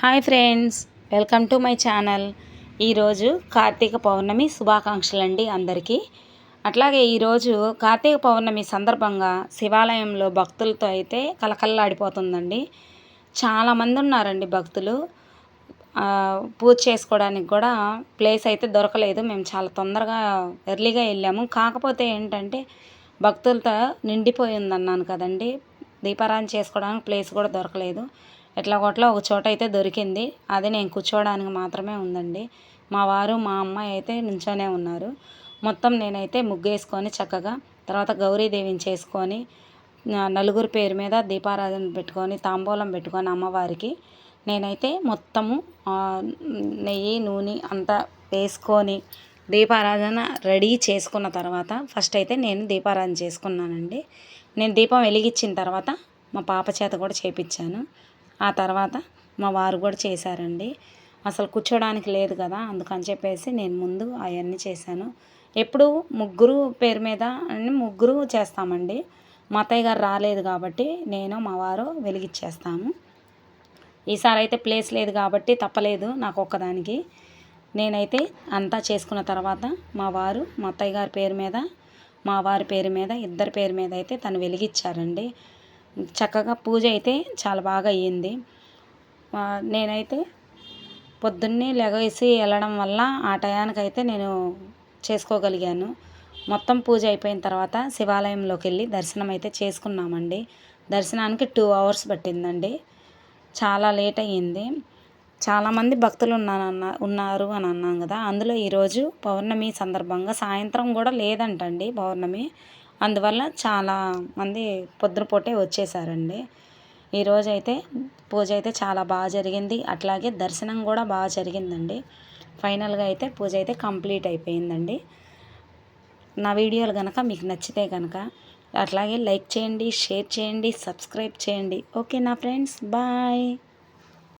Hi friends, welcome to my channel. ఈరోజు కార్తీక పౌర్ణమి శుభాకాంక్షలు అండి అందరికీ. అట్లాగే ఈరోజు కార్తీక పౌర్ణమి సందర్భంగా శివాలయంలో భక్తులతో అయితే కలకల్లాడిపోతుందండి. చాలామంది ఉన్నారండి భక్తులు. పూజ చేసుకోవడానికి కూడా ప్లేస్ అయితే దొరకలేదు. మేము చాలా తొందరగా ఎర్లీగా వెళ్ళాము. కాకపోతే ఏంటంటే భక్తులతో నిండిపోయి ఉందన్నాను కదండి, దీపారాధన చేసుకోవడానికి ప్లేస్ కూడా దొరకలేదు. ఎట్లాగొట్లా ఒక చోట అయితే దొరికింది. అది నేను కూర్చోవడానికి మాత్రమే ఉందండి. మా వారు మా అమ్మాయి అయితే నించోనే ఉన్నారు. మొత్తం నేనైతే ముగ్గేసుకొని చక్కగా తర్వాత గౌరీదేవిని చేసుకొని నలుగురి పేరు మీద దీపారాధన పెట్టుకొని తాంబూలం పెట్టుకొని అమ్మవారికి నేనైతే మొత్తము నెయ్యి నూనె అంతా వేసుకొని దీపారాధన రెడీ చేసుకున్న తర్వాత ఫస్ట్ అయితే నేను దీపారాధన చేసుకున్నానండి. నేను దీపం వెలిగించిన తర్వాత మా పాప చేత కూడా చేపించాను. ఆ తర్వాత మా వారు కూడా చేశారండి. అసలు కూర్చోడానికి లేదు కదా, అందుకని చెప్పేసి నేను ముందు అవన్నీ చేశాను. ఎప్పుడు ముగ్గురు పేరు మీద ముగ్గురు చేస్తామండి. మా అత్తయ్య గారు రాలేదు కాబట్టి నేను మా వారు వెలిగించేస్తాము. ఈసారి అయితే ప్లేస్ లేదు కాబట్టి తప్పలేదు నాకు ఒక్కదానికి. నేనైతే అంతా చేసుకున్న తర్వాత మా వారు మా అత్తయ్య గారి పేరు మీద మా వారి పేరు మీద ఇద్దరి పేరు మీద అయితే తను వెలిగించారండి. చక్కగా పూజ అయితే చాలా బాగా అయ్యింది. నేనైతే పొద్దున్నే లెగేసి వెళ్ళడం వల్ల ఆ టయానికైతే నేను చేసుకోగలిగాను. మొత్తం పూజ అయిపోయిన తర్వాత శివాలయంలోకి వెళ్ళి దర్శనం అయితే చేసుకున్నామండి. దర్శనానికి 2 hours పట్టిందండి. చాలా లేట్ అయ్యింది. చాలామంది భక్తులు ఉన్నారు అని అన్నాం కదా, అందులో ఈరోజు పౌర్ణమి సందర్భంగా సాయంత్రం కూడా లేదంటండి పౌర్ణమి. అందువల్ల చాలామంది పొద్దున పూటే వచ్చేసారండి. ఈరోజైతే పూజ అయితే చాలా బాగా జరిగింది. అట్లాగే దర్శనం కూడా బాగా జరిగిందండి. ఫైనల్గా అయితే పూజ అయితే కంప్లీట్ అయిపోయిందండి. నా వీడియోలు కనుక మీకు నచ్చితే కనుక అట్లాగే లైక్ చేయండి, షేర్ చేయండి, సబ్స్క్రైబ్ చేయండి. ఓకే నా ఫ్రెండ్స్, బాయ్.